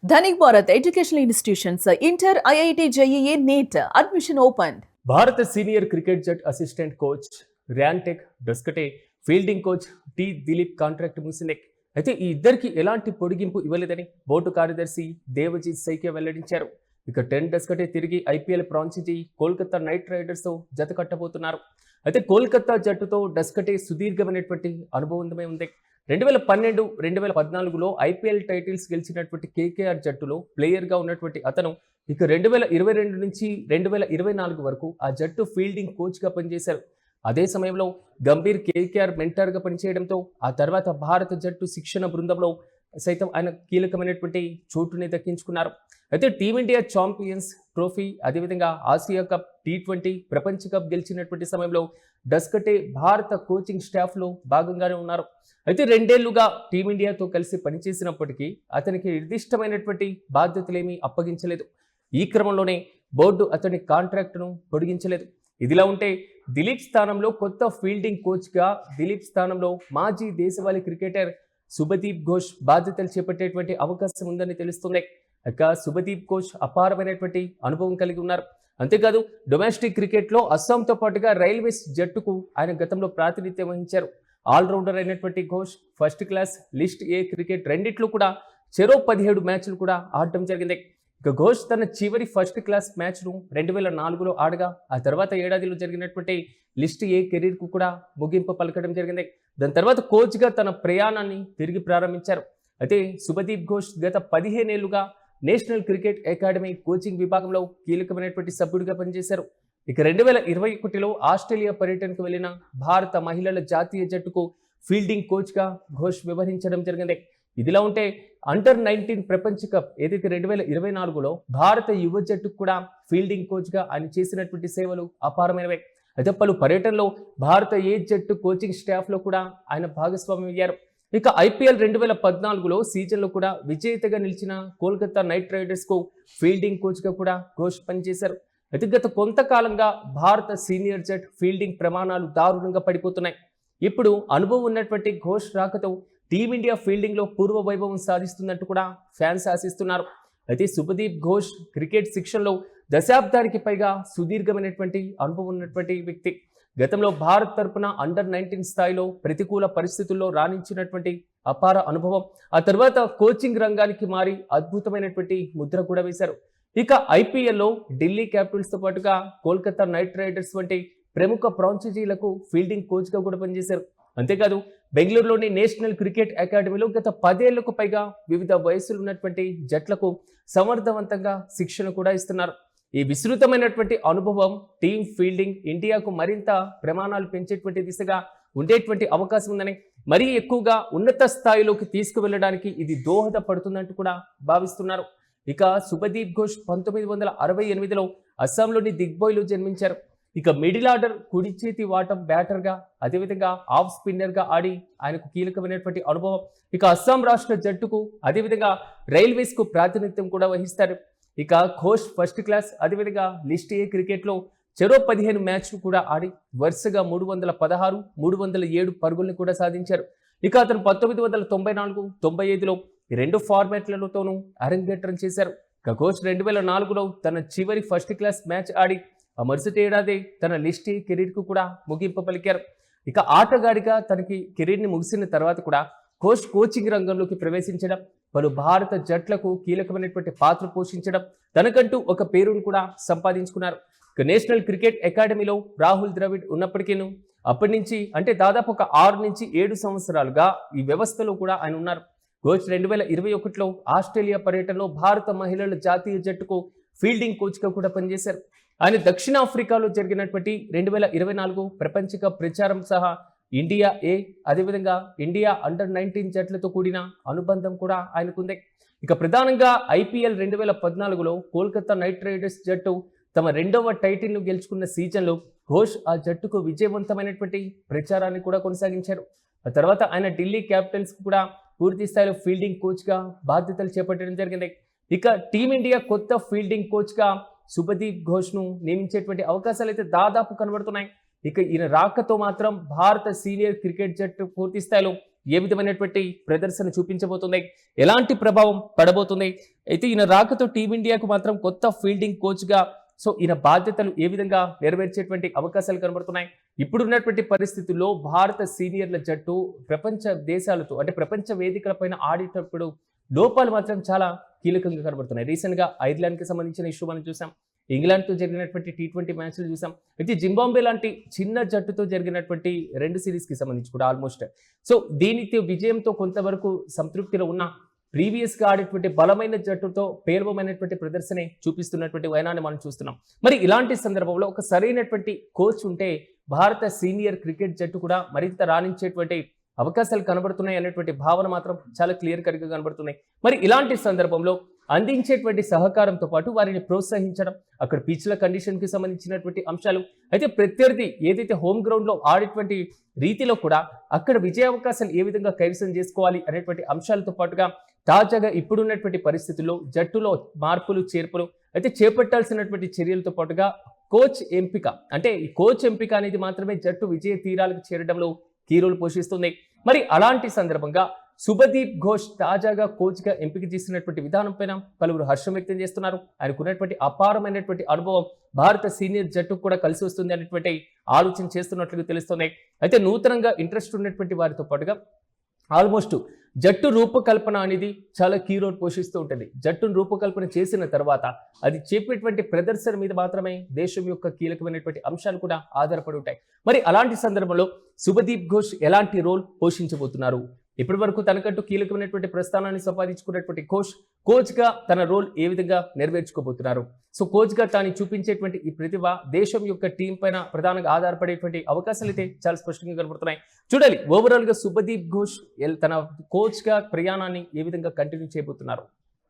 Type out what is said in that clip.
Dhanik Bharat educational institutions inter IIT JEE NEET admission open. భారత senior cricket జట్ assistant coach Ryan ten Doeschate fielding coach T Dilip contract ముగిసింది. అయితే ఈ ఇద్దరికి ఎలాంటి పొడిగింపు ఇవ్వలేదని బోర్డు కార్యదర్శి దేవజీత్ సైకియా వెల్లడించారు. ఇక డస్కటే తిరిగి IPL franchise Kolkata Knight Riders తో జత కట్టబోతున్నారు. అయితే కోల్కతా జట్టుతో డస్కటే సుదీర్ఘమైనటువంటి అనుభవమే ఉంది. 2012, 2014లో ఐపీఎల్ టైటిల్స్ గెలిచినటువంటి కేకేఆర్ జట్టులో ప్లేయర్గా ఉన్నటువంటి అతను ఇక 2022 నుంచి 2024 వరకు ఆ జట్టు ఫీల్డింగ్ కోచ్గా పనిచేశారు. అదే సమయంలో గంభీర్ కేకేఆర్ మెంటర్గా పనిచేయడంతో ఆ తర్వాత భారత జట్టు శిక్షణ బృందంలో సైతం ఆయన కీలకమైనటువంటి చోటుని దక్కించుకున్నారు. అయితే టీమిండియా ఛాంపియన్స్ ట్రోఫీ, అదేవిధంగా ఆసియా కప్, T20 ప్రపంచ కప్ గెలిచినటువంటి సమయంలో డస్కటే భారత కోచింగ్ స్టాఫ్లో భాగంగానే ఉన్నారు. అయితే 2 ఏళ్లుగా టీమిండియాతో కలిసి పనిచేసినప్పటికీ అతనికి నిర్దిష్టమైనటువంటి బాధ్యతలేమీ అప్పగించలేదు. ఈ క్రమంలోనే బోర్డు అతని కాంట్రాక్టును పొడిగించలేదు. ఇదిలా ఉంటే దిలీప్ స్థానంలో కొత్త ఫీల్డింగ్ కోచ్గా దిలీప్ స్థానంలో మాజీ దేశవాళీ క్రికెటర్ శుభదీప్ ఘోష్ బాధ్యతలు చేపట్టేటువంటి అవకాశం ఉందని తెలుస్తుంది. ఇక శుభదీప్ ఘోష్ అపారమైనటువంటి అనుభవం కలిగి ఉన్నారు. అంతేకాదు డొమెస్టిక్ క్రికెట్లో అస్సాంతో పాటుగా రైల్వేస్ జట్టుకు ఆయన గతంలో ప్రాతినిధ్యం వహించారు. ఆల్రౌండర్ అయినటువంటి ఘోష్ ఫస్ట్ క్లాస్, లిస్ట్ ఏ క్రికెట్ రెండిట్లో కూడా చెరో 17 మ్యాచ్లు కూడా ఆడటం జరిగింది. ఇక ఘోష్ తన చివరి ఫస్ట్ క్లాస్ మ్యాచ్ను 2004లో ఆడగా ఆ తర్వాత ఏడాదిలో జరిగినటువంటి లిస్ట్ ఏ కెరీర్కు కూడా ముగింపు పలకడం జరిగింది. దాని తర్వాత కోచ్గా తన ప్రయాణాన్ని తిరిగి ప్రారంభించారు. అయితే శుభదీప్ ఘోష్ గత 15 ఏళ్లుగా నేషనల్ క్రికెట్ అకాడమీ కోచింగ్ విభాగంలో కీలకమైనటువంటి సభ్యుడిగా పనిచేశారు. ఇక 2021లో ఆస్ట్రేలియా పర్యటనకు వెళ్లిన భారత మహిళల జాతీయ జట్టుకు ఫీల్డింగ్ కోచ్గా ఘోష్ వ్యవహరించడం జరిగింది. ఇదిలా ఉంటే అండర్-19 ప్రపంచ కప్ ఏదైతే 2024లో భారత యువ జట్టుకు కూడా ఫీల్డింగ్ కోచ్గా ఆయన చేసినటువంటి సేవలు అపారమైనవే. అయితే పలు పర్యటనలో భారత ఏ జట్టు కోచింగ్ స్టాఫ్లో కూడా ఆయన భాగస్వామ్యం అయ్యారు. ఇక ఐపీఎల్ 2014లో సీజన్లో కూడా విజేతగా నిలిచిన కోల్కతా నైట్ రైడర్స్కు ఫీల్డింగ్ కోచ్గా కూడా ఘోష్ పనిచేశారు. అయితే గత కొంతకాలంగా భారత సీనియర్ జట్ ఫీల్డింగ్ ప్రమాణాలు దారుణంగా పడిపోతున్నాయి. ఇప్పుడు అనుభవం ఉన్నటువంటి ఘోష్ రాకతో టీమిండియా ఫీల్డింగ్లో పూర్వ వైభవం సాధిస్తున్నట్టు కూడా ఫ్యాన్స్ ఆశిస్తున్నారు. అయితే శుభదీప్ ఘోష్ క్రికెట్ శిక్షణలో దశాబ్దానికి పైగా సుదీర్ఘమైనటువంటి అనుభవం ఉన్నటువంటి వ్యక్తి. గతంలో భారత్ తరపున అండర్-19 స్థాయిలో ప్రతికూల పరిస్థితుల్లో రాణించినటువంటి అపార అనుభవం, ఆ తర్వాత కోచింగ్ రంగానికి మారి అద్భుతమైనటువంటి ముద్ర కూడా వేశారు. ఇక ఐపీఎల్లో ఢిల్లీ క్యాపిటల్స్తో పాటుగా కోల్కతా నైట్ రైడర్స్ వంటి ప్రముఖ ఫ్రాంచైజీలకు ఫీల్డింగ్ కోచ్గా కూడా పనిచేశారు. అంతేకాదు బెంగళూరులోని నేషనల్ క్రికెట్ అకాడమీలో గత 10 ఏళ్లకు పైగా వివిధ వయసులు ఉన్నటువంటి జట్లకు సమర్థవంతంగా శిక్షణ కూడా ఇస్తున్నారు. ఈ విస్తృతమైనటువంటి అనుభవం టీమ్ ఫీల్డింగ్ ఇండియాకు మరింత ప్రమాణాలు పెంచేటువంటి దిశగా ఉండేటువంటి అవకాశం ఉందని, మరీ ఎక్కువగా ఉన్నత స్థాయిలోకి తీసుకువెళ్ళడానికి ఇది దోహదపడుతుందంటూ కూడా భావిస్తున్నారు. ఇక శుభదీప్ ఘోష్ 1968లో అస్సాంలోని దిగ్బోయ్లో జన్మించారు. ఇక మిడిల్ ఆర్డర్ కుడి చేతి వాటం బ్యాటర్గా, అదేవిధంగా ఆఫ్ స్పిన్నర్గా ఆడి ఆయనకు కీలకమైనటువంటి అనుభవం. ఇక అస్సాం రాష్ట్ర జట్టుకు, అదేవిధంగా రైల్వేస్కు ప్రాతినిధ్యం కూడా వహిస్తారు. ఇక ఘోష్ ఫస్ట్ క్లాస్, అదేవిధంగా లిస్ట్ ఏ క్రికెట్లో చెరో 15 మ్యాచ్లు కూడా ఆడి వరుసగా 316, 307 పరుగుల్ని కూడా సాధించారు. ఇక అతను 1994, 95లో 2 ఫార్మాట్లతోనూ అరంగేట్రం చేశారు. ఇక ఘోష్ 2004లో తన చివరి ఫస్ట్ క్లాస్ మ్యాచ్ ఆడి ఆ మరుసటి ఏడాది తన లిస్ట్ ఏ కెరీర్కు కూడా ముగింపు పలికారు. ఇక ఆటగాడిగా తనకి కెరీర్ని ముగిసిన తర్వాత కూడా ఘోష్ కోచింగ్ రంగంలోకి ప్రవేశించడం, పలు భారత జట్లకు కీలకమైనటువంటి పాత్ర పోషించడం, తనకంటూ ఒక పేరును కూడా సంపాదించుకున్నారు. ఇక నేషనల్ క్రికెట్ అకాడమీలో రాహుల్ ద్రవిడ్ ఉన్నప్పటికీ అప్పటి నుంచి అంటే దాదాపు ఒక 6 నుంచి 7 సంవత్సరాలుగా ఈ వ్యవస్థలో కూడా ఆయన ఉన్నారు. ఘోష్ 2021లో ఆస్ట్రేలియా పర్యటనలో భారత మహిళల జాతీయ జట్టుకు ఫీల్డింగ్ కోచ్గా కూడా పనిచేశారు. ఆయన దక్షిణాఫ్రికాలో జరిగినటువంటి 2024 ప్రపంచ కప్ ప్రచారం సహా ఇండియా ఏ, అదేవిధంగా ఇండియా అండర్-19 జట్లతో కూడిన అనుబంధం కూడా ఆయనకుంది. ఇక ప్రధానంగా ఐపీఎల్ 2014లో కోల్కతా నైట్ రైడర్స్ జట్టు తమ 2వ టైటిల్ను గెలుచుకున్న సీజన్లో ఘోష్ ఆ జట్టుకు విజయవంతమైనటువంటి ప్రచారాన్ని కూడా కొనసాగించారు. ఆ తర్వాత ఆయన ఢిల్లీ క్యాపిటల్స్ కూడా పూర్తి స్థాయిలో ఫీల్డింగ్ కోచ్గా బాధ్యతలు చేపట్టడం జరిగింది. ఇక టీమిండియా కొత్త ఫీల్డింగ్ కోచ్గా శుభదీప్ ఘోష్ను నియమించేటువంటి అవకాశాలు అయితే దాదాపు కనబడుతున్నాయి. ఇక ఈయన రాకతో మాత్రం భారత సీనియర్ క్రికెట్ జట్టు పూర్తి స్థాయిలో ఏ విధమైనటువంటి ప్రదర్శన చూపించబోతుంది, ఎలాంటి ప్రభావం పడబోతుంది. అయితే ఈయన రాకతో టీమిండియాకు మాత్రం కొత్త ఫీల్డింగ్ కోచ్గా సో ఈయన బాధ్యతలు ఏ విధంగా నెరవేర్చేటువంటి అవకాశాలు కనబడుతున్నాయి. ఇప్పుడున్నటువంటి పరిస్థితుల్లో భారత సీనియర్ల జట్టు ప్రపంచ దేశాలతో అంటే ప్రపంచ వేదికలపైన ఆడేటప్పుడు లోపాలు మాత్రం చాలా కీలకంగా కనబడుతున్నాయి. రీసెంట్గా ఐర్లాండ్కి సంబంధించిన ఇష్యూ మనం చూసాం, ఇంగ్లాండ్తో జరిగినటువంటి T20 మ్యాచ్లు చూసాం, అయితే జింబాబ్వే లాంటి చిన్న జట్టుతో జరిగినటువంటి 2 సిరీస్కి సంబంధించి కూడా ఆల్మోస్ట్ సో దీనితో విజయంతో కొంతవరకు సంతృప్తిలో ఉన్న ప్రీవియస్గా ఆడేటువంటి బలమైన జట్టుతో పేలవమైనటువంటి ప్రదర్శనే చూపిస్తున్నటువంటి వైనాన్ని మనం చూస్తున్నాం. మరి ఇలాంటి సందర్భంలో ఒక సరైనటువంటి కోచ్ ఉంటే భారత సీనియర్ క్రికెట్ జట్టు కూడా మరింత రాణించేటువంటి అవకాశాలు కనబడుతున్నాయి అనేటువంటి భావన మాత్రం చాలా క్లియర్ కట్గా కనబడుతున్నాయి. మరి ఇలాంటి సందర్భంలో అందించేటువంటి సహకారంతో పాటు వారిని ప్రోత్సహించడం, అక్కడ పిచ్ల కండిషన్కి సంబంధించినటువంటి అంశాలు, అయితే ప్రత్యర్థి ఏదైతే హోమ్ గ్రౌండ్లో ఆడేటువంటి రీతిలో కూడా అక్కడ విజయ అవకాశాలు ఏ విధంగా కైవసం చేసుకోవాలి అనేటువంటి అంశాలతో పాటుగా తాజాగా ఇప్పుడున్నటువంటి పరిస్థితుల్లో జట్టులో మార్పులు చేర్పులు అయితే చేపట్టాల్సినటువంటి చర్యలతో పాటుగా కోచ్ ఎంపిక, అంటే ఈ కోచ్ ఎంపిక అనేది మాత్రమే జట్టు విజయ తీరాలకు చేరడంలో కీ రోల్ పోషిస్తుంది. మరి అలాంటి సందర్భంగా శుభదీప్ ఘోష్ తాజాగా కోచ్గా ఎంపిక చేసినటువంటి విధానం పైన పలువురు హర్షం వ్యక్తం చేస్తున్నారు. ఆయనకున్నటువంటి అపారమైనటువంటి అనుభవం భారత సీనియర్ జట్టుకు కూడా కలిసి వస్తుంది అనేటువంటి ఆలోచన చేస్తున్నట్లుగా తెలుస్తుంది. అయితే నూతనంగా ఇంట్రెస్ట్ ఉన్నటువంటి వారితో పాటుగా ఆల్మోస్ట్ జట్టు రూపకల్పన అనేది చాలా కీ రోల్ పోషిస్తూ ఉంటుంది. జట్టును రూపకల్పన చేసిన తర్వాత అది చెప్పేటువంటి ప్రదర్శన మీద మాత్రమే దేశం యొక్క కీలకమైనటువంటి అంశాలు కూడా ఆధారపడి ఉంటాయి. మరి అలాంటి సందర్భంలో శుభదీప్ ఘోష్ ఎలాంటి రోల్ పోషించబోతున్నారు, ఇప్పటి వరకు తనకంటూ కీలకమైనటువంటి ప్రస్థానాన్ని సంపాదించుకున్నటువంటి కోచ్గా తన రోల్ ఏ విధంగా నెరవేర్చుకోబోతున్నారు. సో కోచ్గా తాను చూపించేటువంటి ఈ ప్రతిభ దేశం యొక్క టీం పైన ప్రధానంగా ఆధారపడేటువంటి అవకాశాలు అయితే చాలా స్పష్టంగా కనబడుతున్నాయి. చూడాలి ఓవరాల్గా శుభదీప్ ఘోష్ తన కోచ్గా ప్రయాణాన్ని ఏ విధంగా కంటిన్యూ చేయబోతున్నారు.